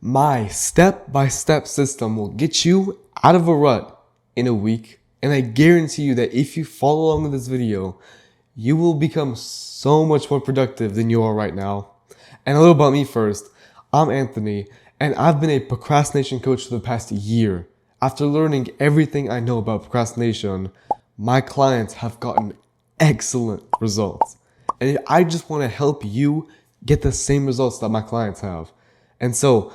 My step-by-step system will get you out of a rut in a week, and I guarantee you that if you follow along with this video, you will become so much more productive than you are right now. And a little about me first. I'm Anthony, and I've been a procrastination coach for the past year. After learning everything I know about procrastination, my clients have gotten excellent results. And I just want to help you get the same results that my clients have. And so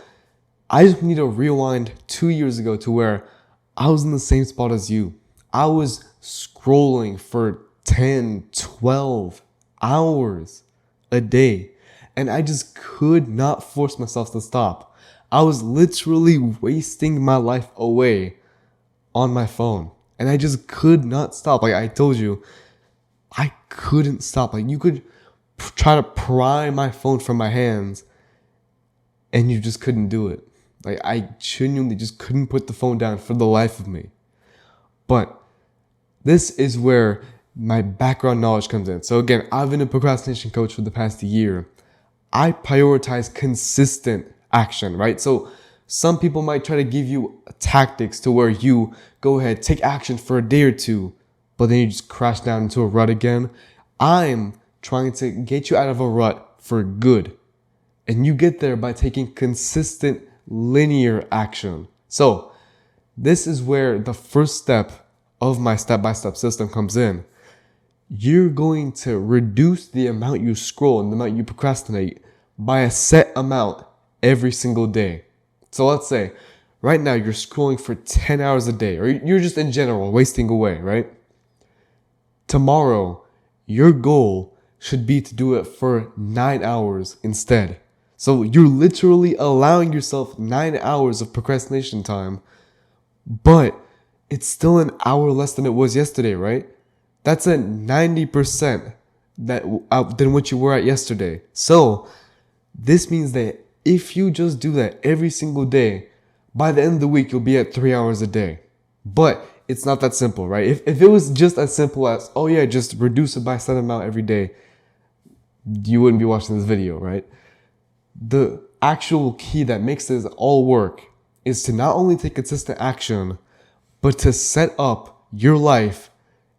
I just need to rewind 2 years ago to where I was in the same spot as you. I was scrolling for 10, 12 hours a day, and I just could not force myself to stop. I was literally wasting my life away on my phone, and I just could not stop. Like I told you, I couldn't stop. Like you could try to pry my phone from my hands, and you just couldn't do it. Like I genuinely just couldn't put the phone down for the life of me. But this is where my background knowledge comes in. So again, I've been a procrastination coach for the past year. I prioritize consistent action, right? So some people might try to give you tactics to where you go ahead, take action for a day or two, but then you just crash down into a rut again. I'm trying to get you out of a rut for good. And you get there by taking consistent linear action. So this is where the first step of my step-by-step system comes in. You're going to reduce the amount you scroll and the amount you procrastinate by a set amount every single day. So let's say right now you're scrolling for 10 hours a day, or you're just in general wasting away, right? Tomorrow, your goal should be to do it for 9 hours instead. So you're literally allowing yourself 9 hours of procrastination time, but it's still an hour less than it was yesterday, right? That's at 90% than what you were at yesterday. So this means that if you just do that every single day, by the end of the week, you'll be at 3 hours a day. But it's not that simple, right? If it was just as simple as, oh yeah, just reduce it by a set amount every day, you wouldn't be watching this video, right? The actual key that makes this all work is to not only take consistent action, but to set up your life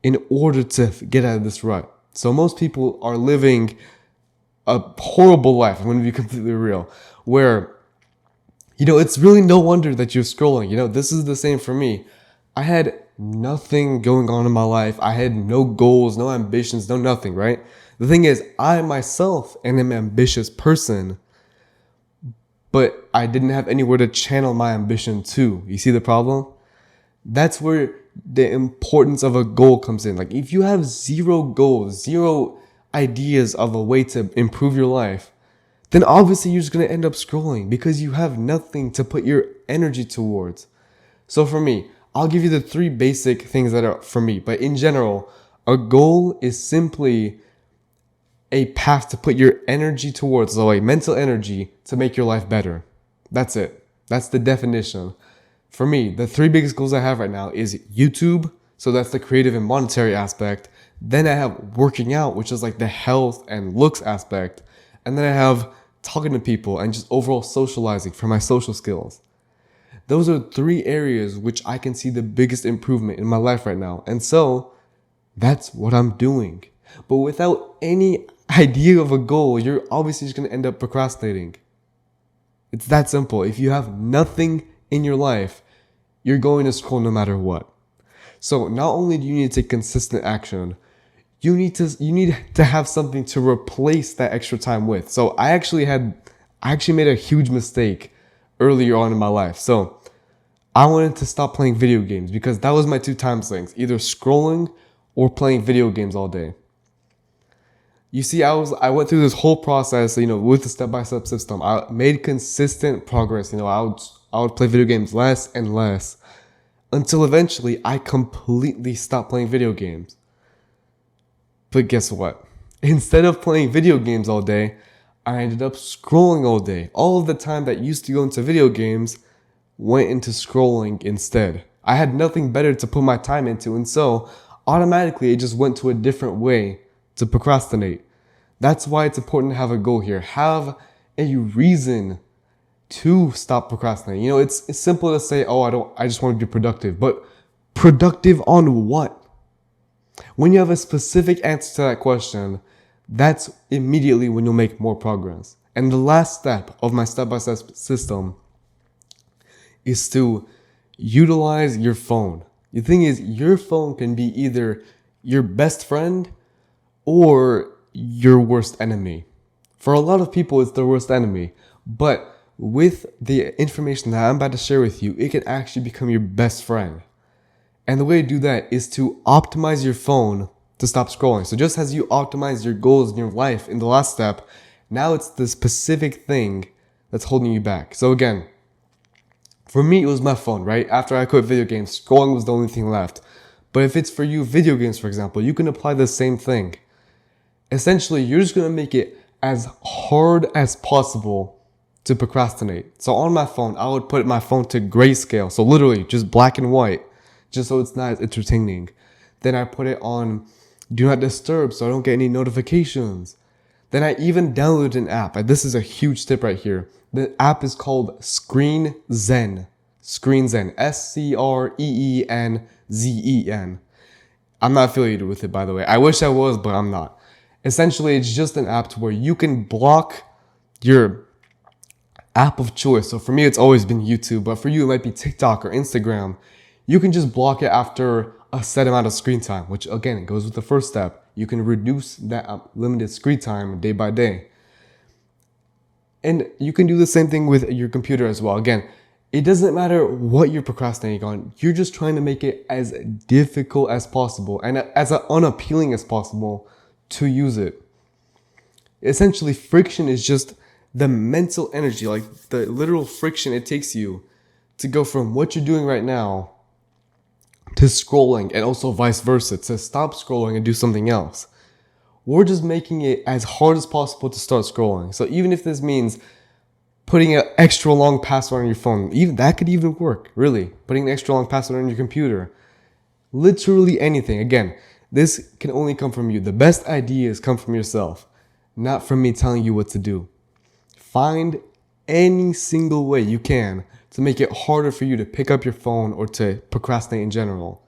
in order to get out of this rut. So most people are living a horrible life, I'm going to be completely real, where, it's really no wonder that you're scrolling. This is the same for me. I had nothing going on in my life. I had no goals, no ambitions, no nothing, right? The thing is, I myself am an ambitious person, but I didn't have anywhere to channel my ambition to. You see the problem? That's where the importance of a goal comes in. Like if you have zero goals, zero ideas of a way to improve your life, then obviously you're just going to end up scrolling because you have nothing to put your energy towards. So for me, I'll give you the 3 basic things that are for me. But in general, a goal is simply a path to put your energy towards, so like mental energy to make your life better. That's it. That's the definition. For me, the 3 biggest goals I have right now is YouTube. So that's the creative and monetary aspect. Then I have working out, which is like the health and looks aspect. And then I have talking to people and just overall socializing for my social skills. Those are 3 areas which I can see the biggest improvement in my life right now. And so that's what I'm doing. But without any idea of a goal, you're obviously just going to end up procrastinating. It's that simple. If you have nothing in your life, you're going to scroll no matter what. So not only do you need to take consistent action, you need to have something to replace that extra time with. So I actually made a huge mistake earlier on in my life. So I wanted to stop playing video games because that was my 2 time sinks, either scrolling or playing video games all day. You see, I went through this whole process, with the step-by-step system. I made consistent progress. I would play video games less and less until eventually I completely stopped playing video games. But guess what? Instead of playing video games all day, I ended up scrolling all day. All of the time that used to go into video games went into scrolling instead. I had nothing better to put my time into, and so automatically it just went to a different way to procrastinate. That's why it's important to have a goal here. Have a reason to stop procrastinating. You know, it's simple to say, oh, I just want to be productive, but productive on what? When you have a specific answer to that question, that's immediately when you'll make more progress. And the last step of my step-by-step system is to utilize your phone. The thing is, your phone can be either your best friend or your worst enemy. For a lot of people, it's their worst enemy. But with the information that I'm about to share with you, it can actually become your best friend. And the way to do that is to optimize your phone to stop scrolling. So just as you optimize your goals in your life in the last step, now it's the specific thing that's holding you back. So again, for me, it was my phone, right? After I quit video games, scrolling was the only thing left. But if it's for you, video games, for example, you can apply the same thing. Essentially, you're just going to make it as hard as possible to procrastinate. So on my phone, I would put my phone to grayscale. So literally just black and white, just so it's not as entertaining. Then I put it on do not disturb so I don't get any notifications. Then I even downloaded an app. And this is a huge tip right here. The app is called Screen Zen. Screen Zen. SCREENZEN. I'm not affiliated with it, by the way. I wish I was, but I'm not. Essentially, it's just an app to where you can block your app of choice. So for me, it's always been YouTube, but for you, it might be TikTok or Instagram. You can just block it after a set amount of screen time, which again, it goes with the first step. You can reduce that limited screen time day by day. And you can do the same thing with your computer as well. Again, it doesn't matter what you're procrastinating on. You're just trying to make it as difficult as possible and as unappealing as possible to use it. Essentially, friction is just the mental energy, like the literal friction it takes you to go from what you're doing right now to scrolling, and also vice versa, to stop scrolling and do something else. We're just making it as hard as possible to start scrolling. So even if this means putting an extra long password on your phone, even that could even work, really. Putting an extra long password on your computer. Literally anything. Again, this can only come from you. The best ideas come from yourself, not from me telling you what to do. Find any single way you can to make it harder for you to pick up your phone or to procrastinate in general.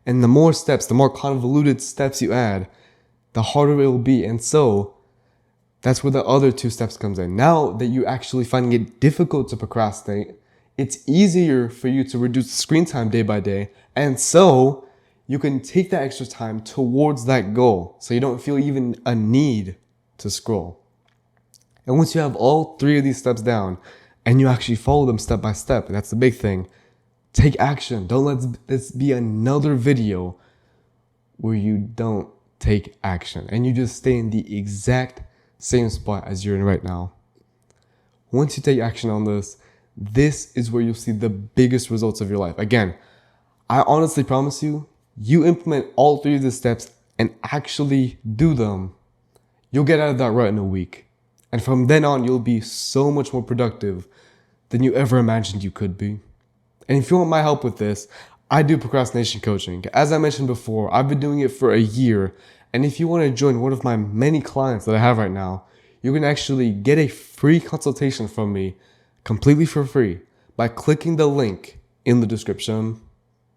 And the more steps, the more convoluted steps you add, the harder it will be. And so that's where the other two steps comes in. Now that you're actually finding it difficult to procrastinate, it's easier for you to reduce screen time day by day. And so you can take that extra time towards that goal. So you don't feel even a need to scroll. And once you have all three of these steps down and you actually follow them step by step, and that's the big thing, take action. Don't let this be another video where you don't take action and you just stay in the exact same spot as you're in right now. Once you take action on this, this is where you'll see the biggest results of your life. Again, I honestly promise you, you implement all three of the steps and actually do them, you'll get out of that rut in a week. And from then on, you'll be so much more productive than you ever imagined you could be. And if you want my help with this, I do procrastination coaching. As I mentioned before, I've been doing it for a year. And if you want to join one of my many clients that I have right now, you can actually get a free consultation from me completely for free by clicking the link in the description.